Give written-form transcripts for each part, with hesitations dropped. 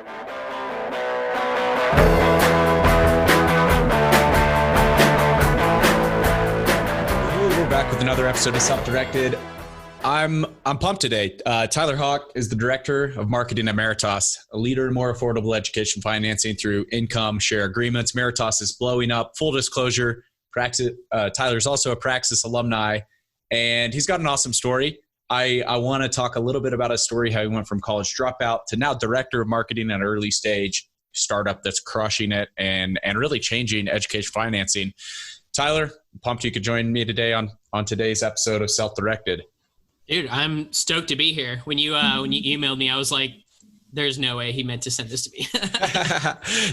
We're back with another episode of Self-Directed. I'm pumped today. Tyler Hawk is the Director of Marketing at Meratas, a leader in more affordable education financing through income share agreements. Meratas is blowing up. Full disclosure, Praxis, Tyler's also a Praxis alumni, and he's got an awesome story. I want to talk a little bit about his story, how he went from college dropout to now Director of Marketing at an early stage startup that's crushing it and really changing education financing. Tyler, pumped you could join me today on today's episode of Self-Directed. Dude, I'm stoked to be here. When you emailed me, I was like, there's no way he meant to send this to me.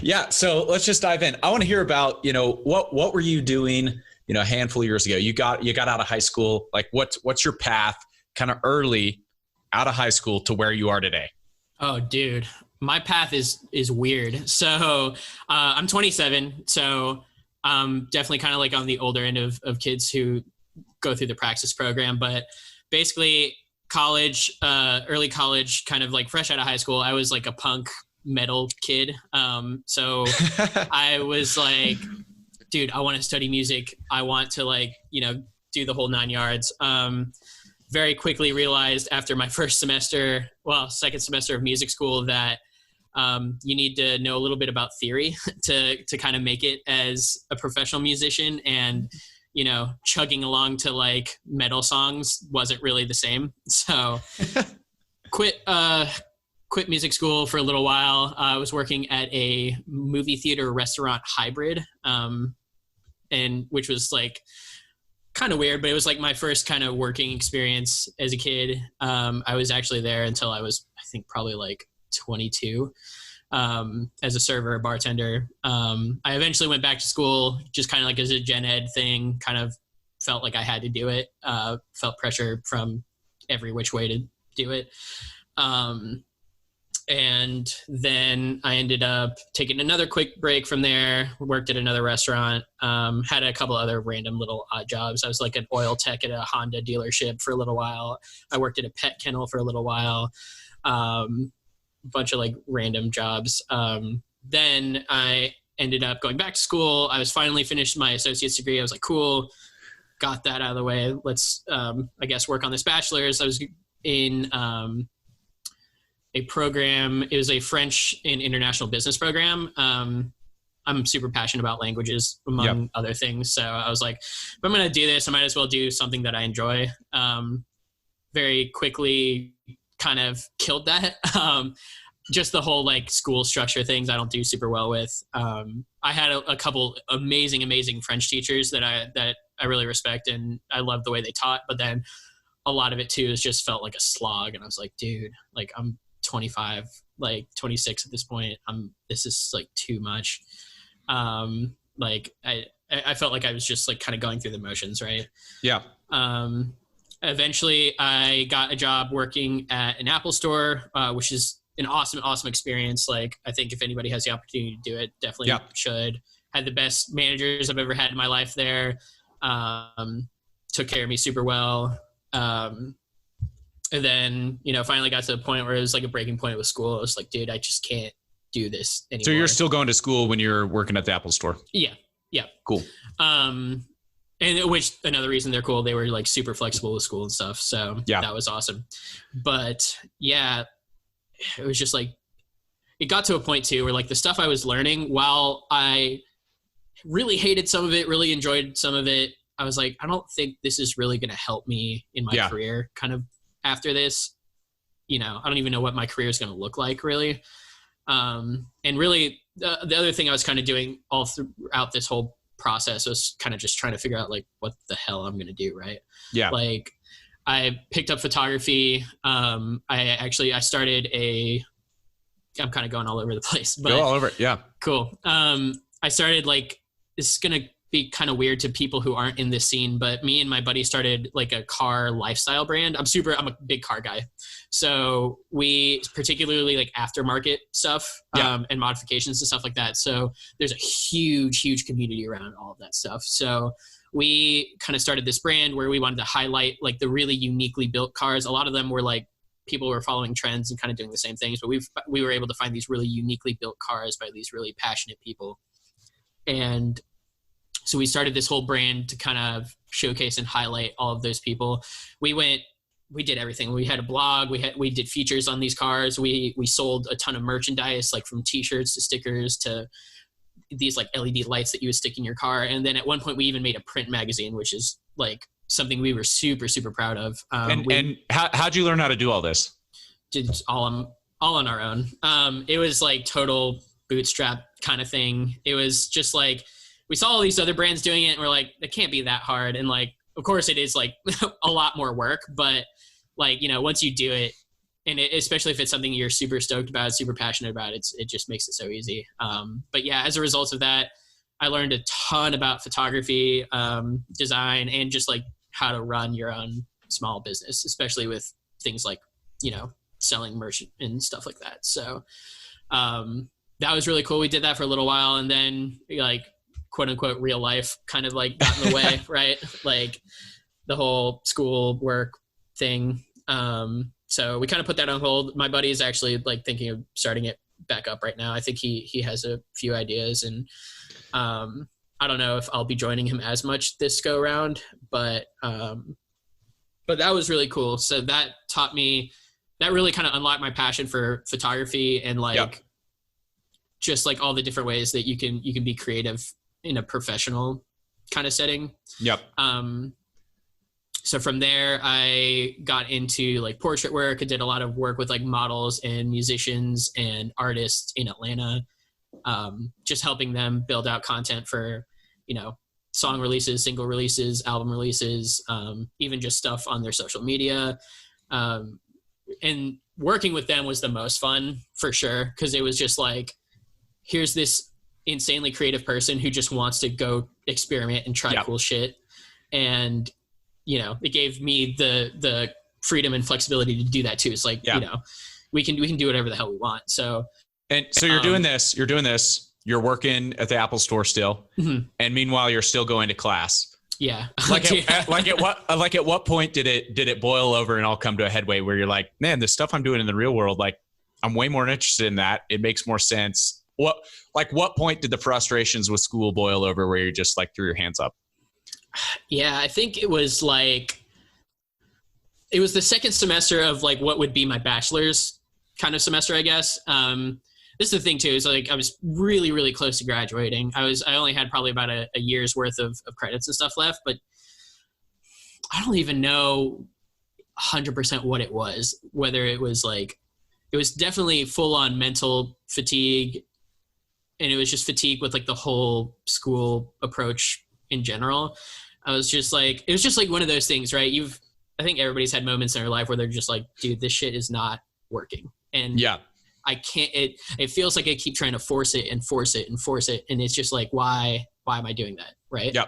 Yeah. So let's just dive in. I want to hear about, what were you doing, a handful of years ago? You got out of high school. Like what's your path kind of early out of high school to where you are today? Oh, dude, my path is weird. So I'm 27. So definitely kind of like on the older end of kids who go through the Praxis program, but basically college, early college, kind of like fresh out of high school, I was like a punk metal kid. So I was like, dude, I want to study music. I want to do the whole 9 yards. Very quickly realized after my second semester of music school that you need to know a little bit about theory to kind of make it as a professional musician, and chugging along to like metal songs wasn't really the same. So quit music school for a little while. I was working at a movie theater restaurant hybrid, and which was like kind of weird, but it was like my first kind of working experience as a kid. I was actually there until I was, I think, probably like 22, as a server, a bartender. I eventually went back to school just kind of like as a gen ed thing, kind of felt like I had to do it, felt pressure from every which way to do it. And then I ended up taking another quick break from there, worked at another restaurant, had a couple other random little odd jobs. I was like an oil tech at a Honda dealership for a little while. I worked at a pet kennel for a little while. Bunch of like random jobs. Then I ended up going back to school. I was finally finished my associate's degree. I was like, cool, got that out of the way. Let's, I guess, work on this bachelor's. I was in a program. It was a French and international business program. I'm super passionate about languages, among other things. So I was like, if I'm going to do this, I might as well do something that I enjoy. Very quickly kind of killed that. Just the whole like school structure things I don't do super well with. I had a couple amazing French teachers that I really respect, and I love the way they taught, but then a lot of it too is just felt like a slog. And I was like, dude, like I'm 25, like 26 at this point. This is like too much. Like I felt like I was just like kind of going through the motions. Right. Yeah. Eventually I got a job working at an Apple store, which is an awesome experience. Like, I think if anybody has the opportunity to do it, definitely should. Had the best managers I've ever had in my life there. Took care of me super well. And then, finally got to the point where it was like a breaking point with school. I was like, dude, I just can't do this anymore. So you're still going to school when you're working at the Apple store? Yeah. Yeah. Cool. And which another reason they're cool, they were like super flexible with school and stuff. So that was awesome. But yeah, it was just like, it got to a point too where like the stuff I was learning, while I really hated some of it, really enjoyed some of it, I was like, I don't think this is really going to help me in my career kind of after this. I don't even know what my career is going to look like really. And really the other thing I was kind of doing all throughout this whole process was kind of just trying to figure out like what the hell I'm going to do. Right. Yeah. Like I picked up photography. I started I'm kind of going all over the place, but go all over it. Yeah. Cool. I started like, this is going to be kind of weird to people who aren't in this scene, but me and my buddy started like a car lifestyle brand. I'm a big car guy. So we particularly like aftermarket stuff, and modifications and stuff like that. So there's a huge community around all of that stuff. So we kind of started this brand where we wanted to highlight like the really uniquely built cars. A lot of them were like people were following trends and kind of doing the same things, but we were able to find these really uniquely built cars by these really passionate people. And so we started this whole brand to kind of showcase and highlight all of those people. We did everything. We had a blog, we did features on these cars. We sold a ton of merchandise, like from t-shirts to stickers to these like LED lights that you would stick in your car. And then at one point we even made a print magazine, which is like something we were super, super proud of. And how'd you learn how to do all this? Did all on our own. It was like total bootstrap kind of thing. It was just like, we saw all these other brands doing it and we're like, it can't be that hard. And like, of course it is like a lot more work, but like, once you do it, and especially if it's something you're super stoked about, super passionate about, it just makes it so easy. But yeah, as a result of that, I learned a ton about photography, design, and just like how to run your own small business, especially with things like, selling merch and stuff like that. So that was really cool. We did that for a little while, and then like quote unquote real life kind of like got in the way, right? Like the whole school work thing. So we kind of put that on hold. My buddy is actually like thinking of starting it back up right now. I think he has a few ideas, and I don't know if I'll be joining him as much this go around, but that was really cool. So that taught me, that really kind of unlocked my passion for photography and like just like all the different ways that you can be creative in a professional kind of setting. Yep. So from there, I got into like portrait work. I did a lot of work with like models and musicians and artists in Atlanta, just helping them build out content for, song releases, single releases, album releases, even just stuff on their social media. And working with them was the most fun for sure, because it was just like, here's this insanely creative person who just wants to go experiment and try cool shit. And it gave me the freedom and flexibility to do that too. It's like, we can do whatever the hell we want. So you're doing this, you're working at the Apple store still. Mm-hmm. And meanwhile, you're still going to class. Yeah. At what point did it boil over and all come to a headway where you're like, man, the stuff I'm doing in the real world, like I'm way more interested in that. It makes more sense. What point did the frustrations with school boil over where you just like threw your hands up? Yeah, I think it was the second semester of like what would be my bachelor's kind of semester, I guess. This is the thing too, is like I was really, really close to graduating. I only had probably about a year's worth of credits and stuff left, but I don't even know 100% what it was, whether it was like, it was definitely full on mental fatigue, and it was just fatigue with like the whole school approach in general. It was just like one of those things, right? I think everybody's had moments in their life where they're just like, dude, this shit is not working. And I can't, it feels like I keep trying to force it and force it and force it. And it's just like, why am I doing that? Right. Yeah.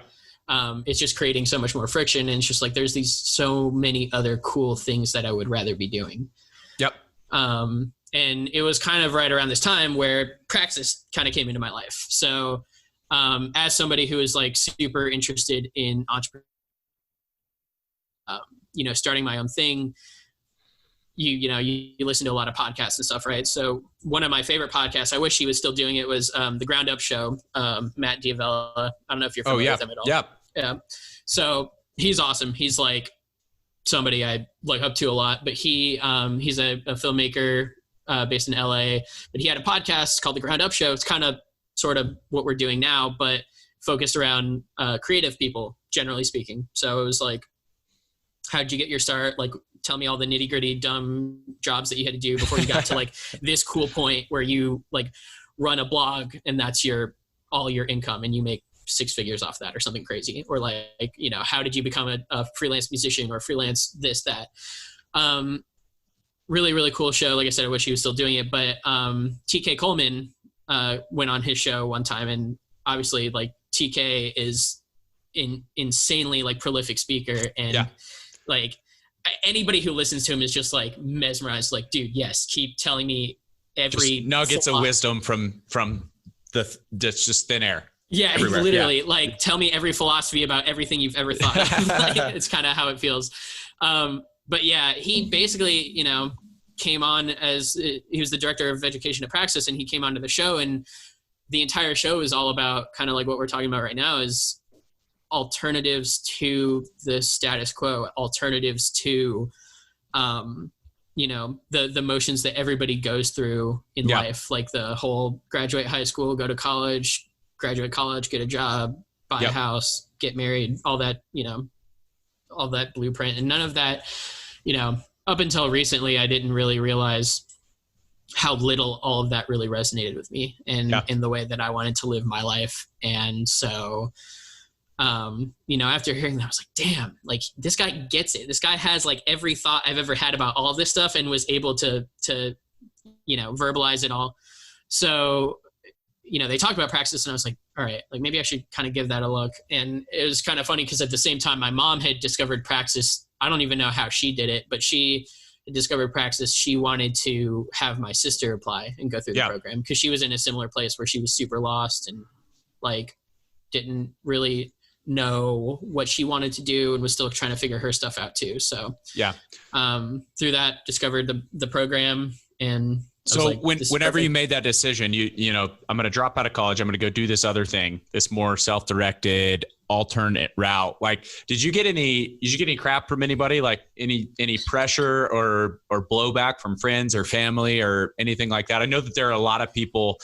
It's just creating so much more friction. And it's just like, there's these so many other cool things that I would rather be doing. Yep. And it was kind of right around this time where Praxis kind of came into my life. So, as somebody who is like super interested in entrepreneurship, starting my own thing, you listen to a lot of podcasts and stuff, right? So one of my favorite podcasts, I wish he was still doing it, was the Ground Up Show, Matt D'Avella. I don't know if you're familiar with him at all. Yeah. Yeah. So he's awesome. He's like somebody I look up to a lot, but he's a filmmaker based in LA, but he had a podcast called the Ground Up Show. It's kind of sort of what we're doing now, but focused around creative people, generally speaking. So it was like, how'd you get your start? Like, tell me all the nitty gritty dumb jobs that you had to do before you got to like this cool point where you like run a blog and that's all your income and you make 6 figures off that or something crazy. Or like, how did you become a freelance musician or freelance this, that? Really, really cool show. Like I said, I wish he was still doing it, but TK Coleman went on his show one time, and obviously like TK is insanely like prolific speaker, and like anybody who listens to him is just like mesmerized, like, dude, yes, keep telling me every just nuggets of wisdom from just thin air. Yeah, everywhere. Literally, like, tell me every philosophy about everything you've ever thought of. Like, it's kind of how it feels. But yeah, he basically, came on he was the director of education at Praxis, and he came onto the show, and the entire show is all about kind of like what we're talking about right now, is alternatives to the status quo, alternatives to, the motions that everybody goes through in life, like the whole graduate high school, go to college, graduate college, get a job, buy a house, get married, all that, all that blueprint. And none of that, up until recently, I didn't really realize how little all of that really resonated with me and in the way that I wanted to live my life. And so, after hearing that, I was like, damn, like this guy gets it. This guy has like every thought I've ever had about all of this stuff and was able to verbalize it all. So, they talked about Praxis, and I was like, all right, like maybe I should kind of give that a look. And it was kind of funny because at the same time, my mom had discovered Praxis. I don't even know how she did it, but she had discovered Praxis. She wanted to have my sister apply and go through the program because she was in a similar place where she was super lost and like didn't really know what she wanted to do and was still trying to figure her stuff out too. So through that, discovered the program. And so like, whenever you made that decision, I'm going to drop out of college, I'm going to go do this other thing, this more self-directed alternate route. Like, did you get any crap from anybody? Like any pressure or blowback from friends or family or anything like that? I know that there are a lot of people,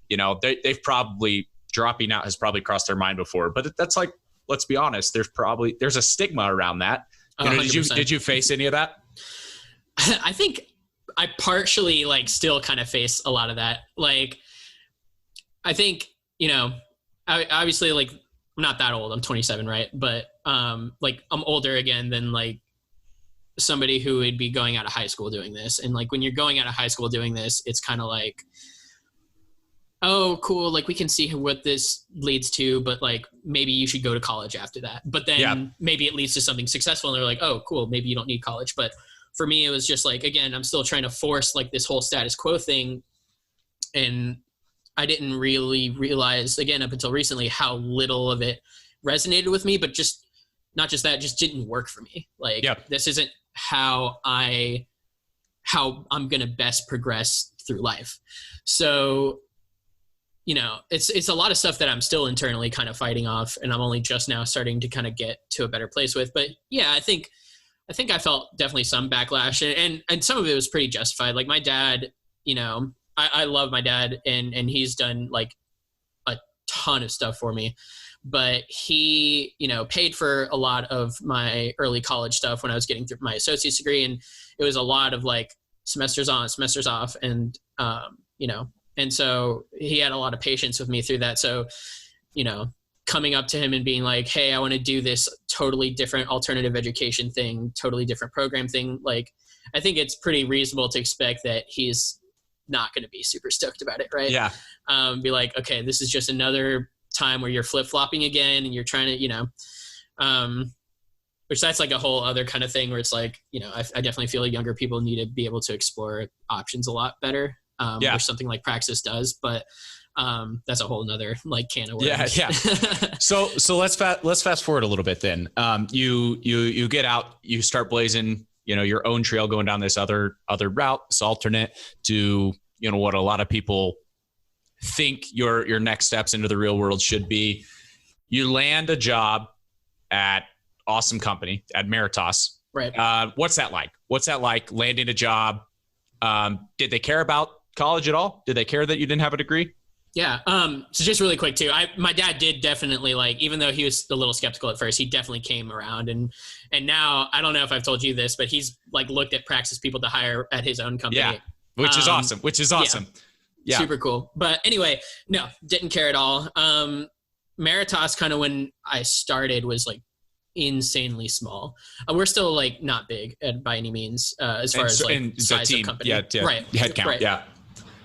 they've probably, dropping out has probably crossed their mind before, but that's like, let's be honest, there's a stigma around that. Did you face any of that? I think I partially like still kind of face a lot of that. Like, I think, I obviously like, I'm not that old. I'm 27. Right. But, like I'm older again than like somebody who would be going out of high school doing this. And like, when you're going out of high school doing this, it's kind of like, oh, cool. Like we can see what this leads to, but like, maybe you should go to college after that. But then maybe it leads to something successful and they're like, oh, cool. Maybe you don't need college. But for me, it was just like, again, I'm still trying to force like this whole status quo thing. And I didn't really realize, again, up until recently, how little of it resonated with me, but just not just that, just didn't work for me. Like this isn't how I'm going to best progress through life. So, it's a lot of stuff that I'm still internally kind of fighting off, and I'm only just now starting to kind of get to a better place with. But yeah, I think I felt definitely some backlash, and some of it was pretty justified. Like my dad, I love my dad, and he's done like a ton of stuff for me, but he, paid for a lot of my early college stuff when I was getting through my associate's degree. And it was a lot of like semesters on, semesters off. And, and so he had a lot of patience with me through that. So, coming up to him and being like, hey, I want to do this totally different alternative education thing, totally different program thing. Like, I think it's pretty reasonable to expect that he's not going to be super stoked about it. Right. Yeah. Be like, okay, this is just another time where you're flip-flopping again and you're trying to, which that's like a whole other kind of thing where it's like, I definitely feel like younger people need to be able to explore options a lot better. Which something like Praxis does, but that's a whole nother like can of worms. Yeah. So let's fast forward a little bit then. You get out, you start blazing, your own trail, going down this other route, this alternate to, what a lot of people think your next steps into the real world should be. You land a job at awesome company at Meratas. Right. What's that like? What's that like landing a job? Did they care about college at all? Did they care that you didn't have a degree? Yeah. So just really quick too, my dad did definitely like, even though he was a little skeptical at first, he definitely came around and now I don't know if I've told you this, but he's like looked at Praxis people to hire at his own company. Yeah. Which is awesome. Yeah. Super cool. But anyway, no, didn't care at all. Meratas kind of when I started was like insanely small. We're still like not big by any means as far as like size of company. Yeah. Right. Headcount. Right. Yeah.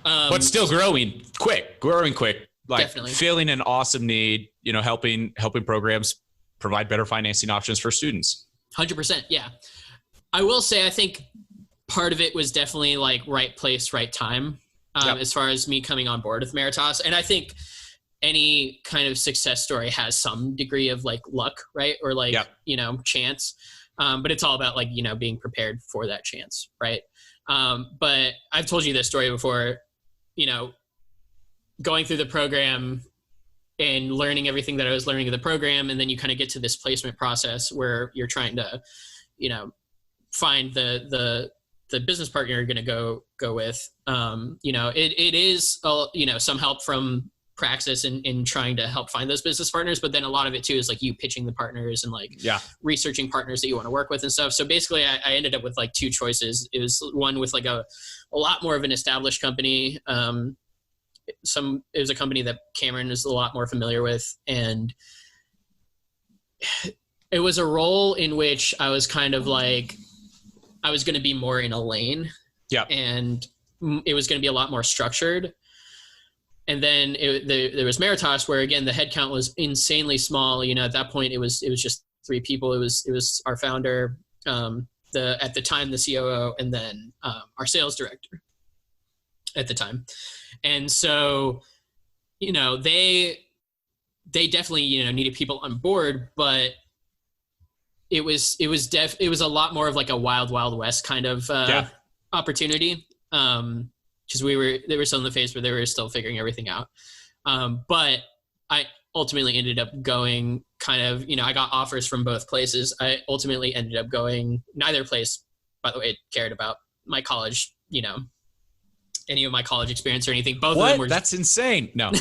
But still growing quick, like definitely. Filling an awesome need, helping programs provide better financing options for students. 100%. Yeah. I will say, I think part of it was definitely like right place, right time, as far as me coming on board with Meratas. And I think any kind of success story has some degree of like luck, right? Or like, chance. But it's all about like, being prepared for that chance. Right. But I've told you this story before, going through the program and learning everything that I was learning in the program. And then you kind of get to this placement process where you're trying to, find the business partner you're going to go with. It is, some help from Praxis in trying to help find those business partners, but then a lot of it too is like you pitching the partners and researching partners that you want to work with and stuff. So basically I ended up with like two choices. It was one with like a lot more of an established company. It was a company that Cameron is a lot more familiar with. And it was a role in which I was kind of like, I was going to be more in a lane. Yeah. And it was going to be a lot more structured. And then there was Meratas, where again the headcount was insanely small. At that point it was just 3 people. It was our founder, at the time the COO, and then our sales director at the time. And so, they definitely needed people on board, but it was a lot more of like a wild west kind of opportunity. Because they were still in the phase where they were still figuring everything out. But I ultimately ended up going kind of, I got offers from both places. I ultimately ended up going, neither place, by the way, cared about my college, any of my college experience or anything. Both of them were. That's insane. No.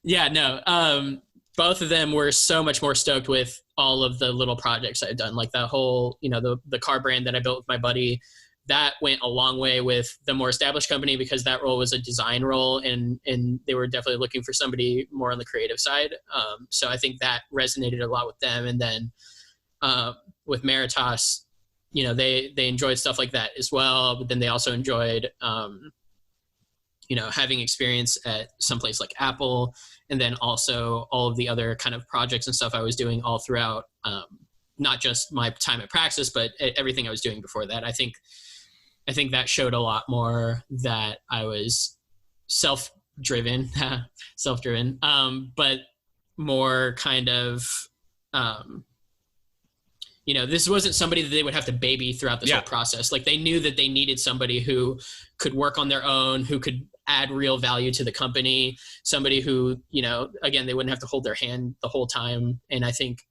Yeah, no. Both of them were so much more stoked with all of the little projects I'd done, like that whole, the car brand that I built with my buddy. That went a long way with the more established company because that role was a design role and they were definitely looking for somebody more on the creative side. So I think that resonated a lot with them. And then with Meratas, they enjoyed stuff like that as well. But then they also enjoyed, having experience at someplace like Apple, and then also all of the other kind of projects and stuff I was doing all throughout, not just my time at Praxis, but everything I was doing before that. I think that showed a lot more that I was self-driven, but more kind of, this wasn't somebody that they would have to baby throughout this whole process. Like they knew that they needed somebody who could work on their own, who could add real value to the company, somebody who, again, they wouldn't have to hold their hand the whole time. And I think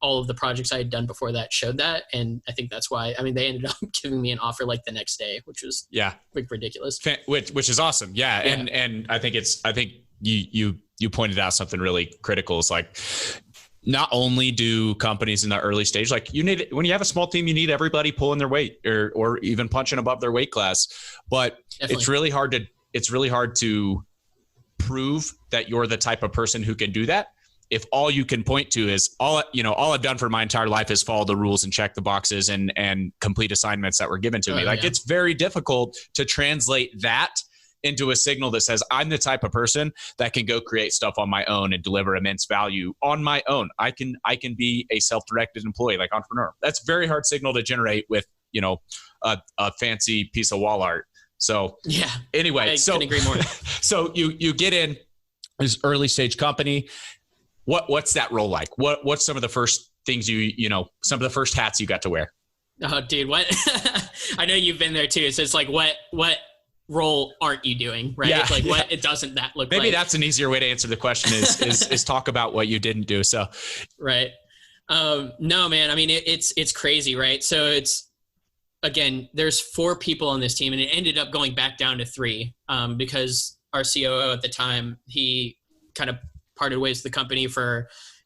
all of the projects I had done before that showed that. And I think that's why, they ended up giving me an offer like the next day, which was like ridiculous. Which is awesome. Yeah. And I think you pointed out something really critical. It's like, not only do companies in the early stage, like when you have a small team, you need everybody pulling their weight or even punching above their weight class, but definitely. It's really hard to prove that you're the type of person who can do that if all you can point to is all I've done for my entire life is follow the rules and check the boxes and complete assignments that were given to me. It's very difficult to translate that into a signal that says I'm the type of person that can go create stuff on my own and deliver immense value on my own. I can be a self-directed employee, like entrepreneur. That's a very hard signal to generate with, a fancy piece of wall art. So anyway, I couldn't agree more. So you get in this early stage company. What's that role like? What's some of the first things some of the first hats you got to wear? Oh, dude, what? I know you've been there too. So it's like, what role aren't you doing? Right. Yeah, it's like, what it doesn't that look like? Maybe that's an easier way to answer the question is talk about what you didn't do. So, right. No, man, it's crazy. Right. So again, there's 4 people on this team and it ended up going back down to 3 because our COO at the time, he kind of parted ways with the company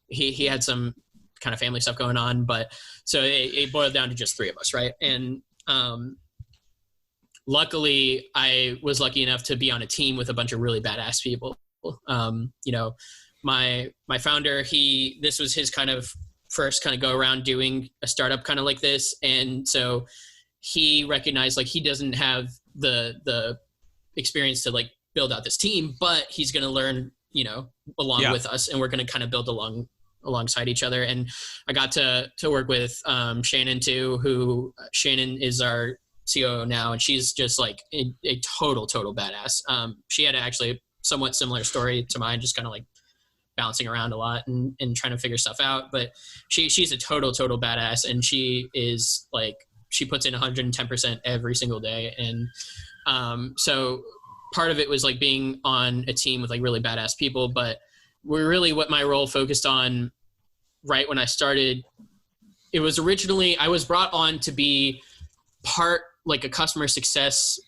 he had some kind of family stuff going on, but so it boiled down to just 3 of us. Right. And, luckily I was lucky enough to be on a team with a bunch of really badass people. My founder, this was his kind of first kind of go around doing a startup kind of like this. And so he recognized like he doesn't have the experience to like build out this team, but he's going to learn, along with us, and we're going to kind of build alongside each other. And I got to work with Shannon too, Shannon is our COO now, and she's just like a total badass. She had actually a somewhat similar story to mine, just kind of like bouncing around a lot and trying to figure stuff out. But she's a total badass, and she is like she puts in 110% every single day. And so part of it was like being on a team with like really badass people, but what my role focused on right when I started, it was originally, I was brought on to be part like a customer success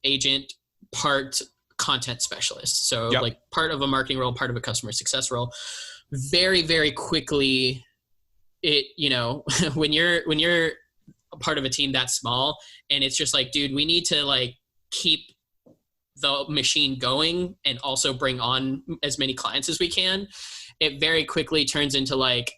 agent, part content specialist. So like part of a marketing role, part of a customer success role. Very, very quickly, it, you know, when you're a part of a team that small and it's just like, dude, we need to like keep the machine going and also bring on as many clients as we can, it very quickly turns into like,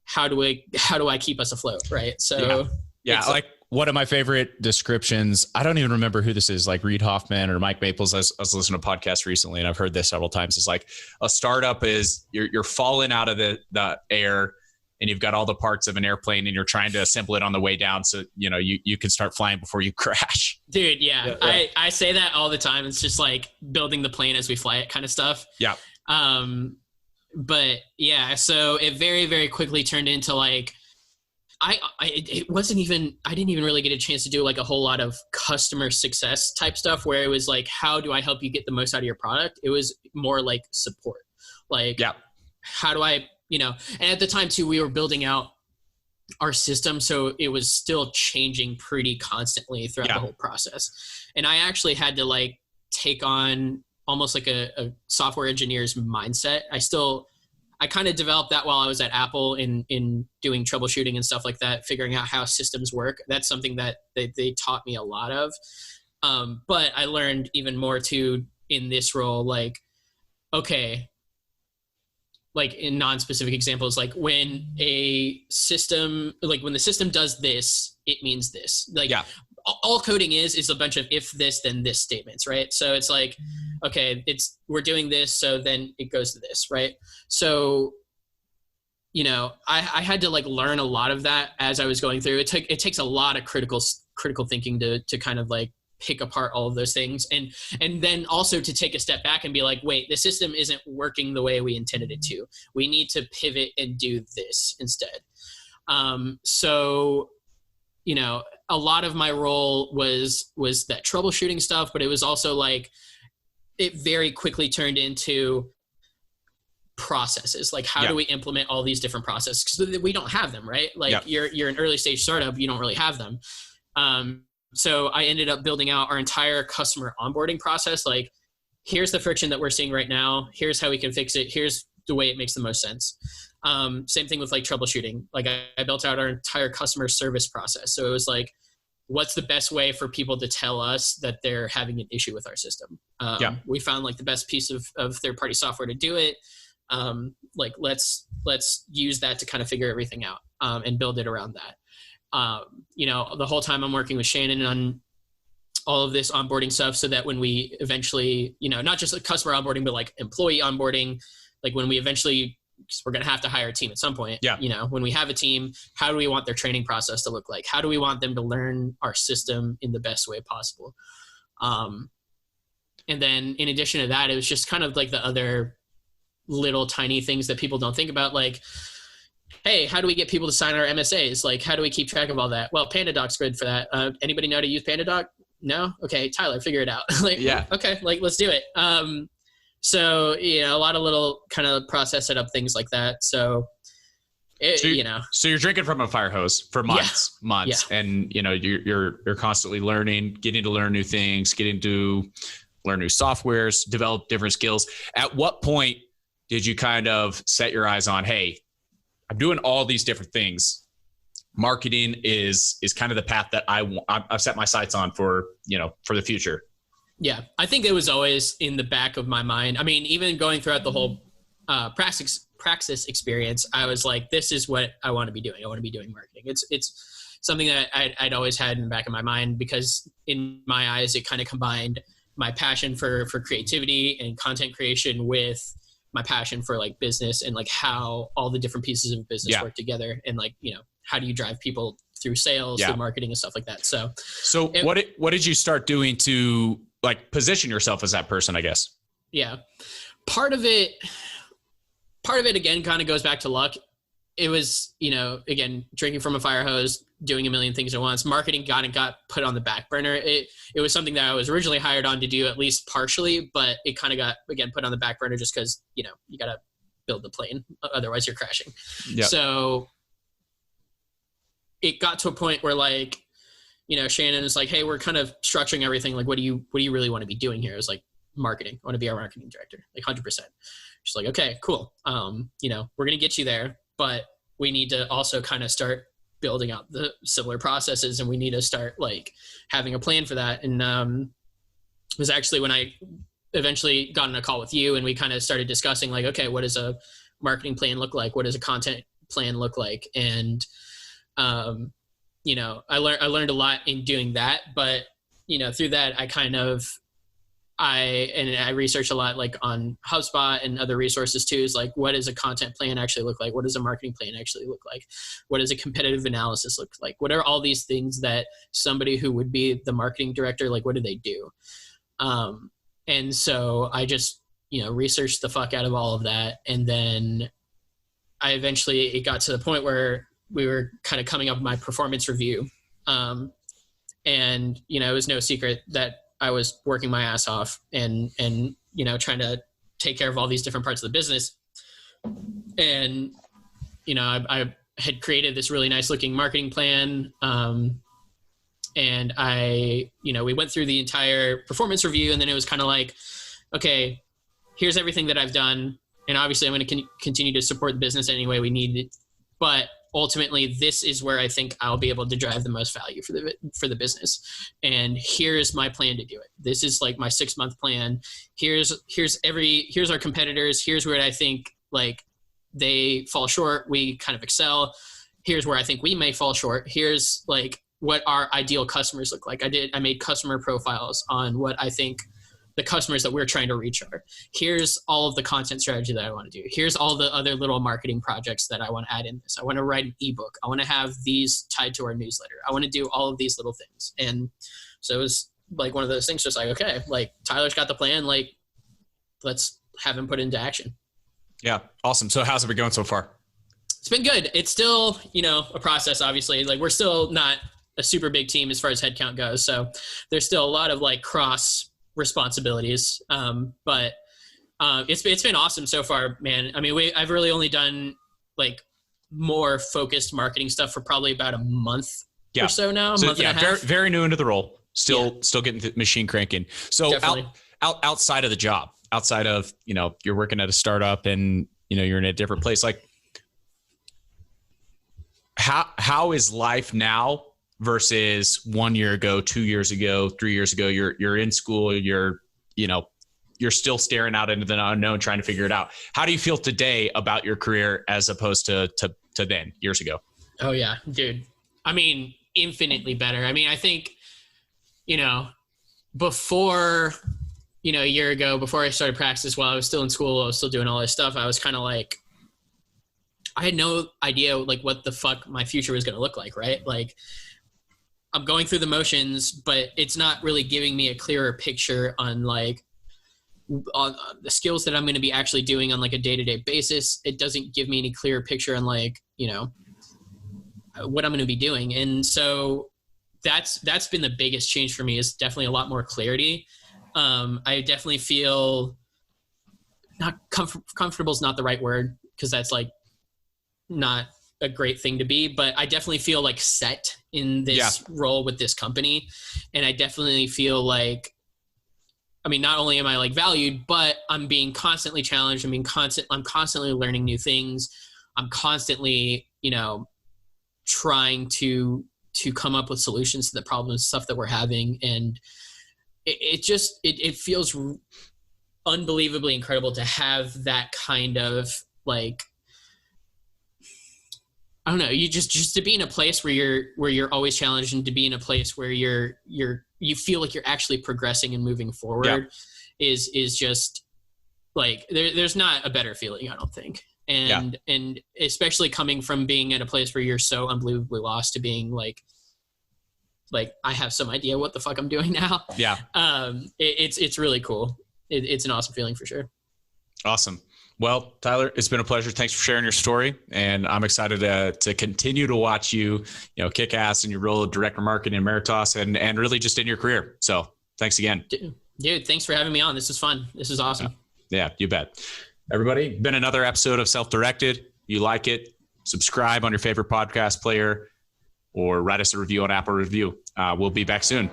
how do I keep us afloat? Right. So yeah. Like one of my favorite descriptions, I don't even remember who this is, like Reid Hoffman or Mike Maples. I was listening to a podcast recently and I've heard this several times. It's like a startup is you're falling out of the air and you've got all the parts of an airplane and you're trying to assemble it on the way down. So, you know, you can start flying before you crash. Dude. Yeah. I say that all the time. It's just like building the plane as we fly it kind of stuff. Yeah. But yeah, so it very, very quickly turned into like, I didn't even really get a chance to do like a whole lot of customer success type stuff where it was like, how do I help you get the most out of your product? It was more like support. Like, how do I, you know, and at the time too, we were building out our system. So it was still changing pretty constantly throughout the whole process. And I actually had to like take on almost like a software engineer's mindset. I kind of developed that while I was at Apple in doing troubleshooting and stuff like that, figuring out how systems work. That's something that they taught me a lot of. But I learned even more too in this role, like, okay, like in non-specific examples, like when the system does this, it means this. Like all coding is a bunch of if this, then this statements, right? So it's like, okay, we're doing this, so then it goes to this, right? So, you know, I had to like learn a lot of that as I was going through. It takes a lot of critical thinking to kind of like pick apart all of those things, and then also to take a step back and be like, wait, the system isn't working the way we intended it to. We need to pivot and do this instead. So, you know, a lot of my role was that troubleshooting stuff, but it was also like, it very quickly turned into processes. Like, how do we implement all these different processes? Because we don't have them, right? Like you're an early stage startup, you don't really have them. So I ended up building out our entire customer onboarding process. Like, here's the friction that we're seeing right now. Here's how we can fix it. Here's the way it makes the most sense. Same thing with like troubleshooting. Like I built out our entire customer service process. So it was like, what's the best way for people to tell us that they're having an issue with our system? We found like the best piece of third-party software to do it. Like let's use that to kind of figure everything out and build it around that. You know, the whole time I'm working with Shannon on all of this onboarding stuff so that when we eventually, you know, not just like customer onboarding, but like employee onboarding, like when we eventually, because we're going to have to hire a team at some point. You know, when we have a team, how do we want their training process to look like? How do we want them to learn our system in the best way possible? And then in addition to that, it was just kind of like the other little tiny things that people don't think about. Like, hey, how do we get people to sign our MSAs? Like, how do we keep track of all that? Well, PandaDoc's good for that. Anybody know how to use PandaDoc? No? Okay, Tyler, figure it out. Like, okay, like let's do it. So, you know, a lot of little kind of process setup things like that. So, you know. So you're drinking from a fire hose for months, and you know you're constantly learning, getting to learn new things, getting to learn new softwares, develop different skills. At what point did you kind of set your eyes on, hey, I'm doing all these different things. Marketing is kind of the path that I've set my sights on for the future. Yeah, I think it was always in the back of my mind. I mean, even going throughout the whole Praxis experience, I was like, this is what I want to be doing. I want to be doing marketing. It's something that I'd always had in the back of my mind because in my eyes, it kind of combined my passion for creativity and content creation with my passion for like business and like how all the different pieces of business work together. And like, you know, how do you drive people through sales, through marketing and stuff like that. So what did you start doing to like position yourself as that person, I guess? Yeah. Part of it again, kind of goes back to luck. it was, again, drinking from a fire hose, doing a million things at once. Marketing got put on the back burner. It was something that I was originally hired on to do, at least partially, but it kind of got, again, put on the back burner just because, you got to build the plane. Otherwise you're crashing. Yep. So it got to a point where like, Shannon is like, hey, we're kind of structuring everything. Like, what do you really want to be doing here? I was like, marketing. I want to be our marketing director, like 100%. She's like, okay, cool. We're going to get you there, but we need to also kind of start building out the similar processes, and we need to start like having a plan for that. And it was actually when I eventually got on a call with you, and we kind of started discussing like, okay, what does a marketing plan look like? What does a content plan look like? And I learned a lot in doing that, but through that I researched a lot like on HubSpot and other resources too, is like, what does a content plan actually look like? What does a marketing plan actually look like? What does a competitive analysis look like? What are all these things that somebody who would be the marketing director, like, what do they do? And so I just, researched the fuck out of all of that. And then it got to the point where we were kind of coming up with my performance review. And, it was no secret that I was working my ass off and trying to take care of all these different parts of the business. And, I had created this really nice looking marketing plan. And we went through the entire performance review, and then it was kind of like, okay, here's everything that I've done. And obviously I'm going to continue to support the business any way we need it. But ultimately, this is where I think I'll be able to drive the most value for the business. And here's my plan to do it. This is like my 6-month plan. Here's our competitors. Here's where I think like they fall short. We kind of excel. Here's where I think we may fall short. Here's like what our ideal customers look like. I made customer profiles on what I think the customers that we're trying to reach are. Here's all of the content strategy that I want to do. Here's all the other little marketing projects that I want to add in this. I want to write an ebook. I want to have these tied to our newsletter. I want to do all of these little things. And so it was like one of those things, just like, okay, like Tyler's got the plan, like let's have him put it into action. Yeah. Awesome. So how's it been going so far? It's been good. It's still, a process, obviously. Like we're still not a super big team as far as headcount goes. So there's still a lot of like cross responsibilities. But it's been awesome so far, man. I mean, I've really only done like more focused marketing stuff for probably about a month or so now. Very, very new into the role. Still getting the machine cranking. So outside of the job, outside of, you're working at a startup and, you're in a different place. Like how is life now versus 1 year ago, 2 years ago, 3 years ago? You're in school, you're still staring out into the unknown, trying to figure it out. How do you feel today about your career as opposed to then, years ago? Oh yeah, dude. I mean, infinitely better. I mean, I think, before, a year ago, before I started Praxis, while I was still in school, I was still doing all this stuff. I was kind of like, I had no idea like what the fuck my future was going to look like. Right. Like, I'm going through the motions, but it's not really giving me a clearer picture on like on the skills that I'm going to be actually doing on like a day-to-day basis. It doesn't give me any clearer picture on like, what I'm going to be doing. And so that's been the biggest change for me, is definitely a lot more clarity. I definitely feel not comfortable is not the right word, because that's like not a great thing to be, but I definitely feel like set in this role with this company. And I definitely feel like, I mean, not only am I like valued, but I'm being constantly challenged. I'm constantly learning new things. I'm constantly, trying to come up with solutions to the problems, stuff that we're having. And it feels unbelievably incredible to have that kind of like, I don't know, you just to be in a place where you're always challenged, and to be in a place where you feel like you're actually progressing and moving forward is just like, there's not a better feeling, I don't think. And especially coming from being in a place where you're so unbelievably lost to being like I have some idea what the fuck I'm doing now. Yeah. It's really cool. It's an awesome feeling for sure. Awesome. Well, Tyler, it's been a pleasure. Thanks for sharing your story. And I'm excited to continue to watch you, kick ass in your role of director of marketing in Meratas and really just in your career. So thanks again. Dude, thanks for having me on. This is fun. This is awesome. Yeah, you bet. Everybody, been another episode of Self-Directed. You like it, subscribe on your favorite podcast player or write us a review on Apple Review. We'll be back soon.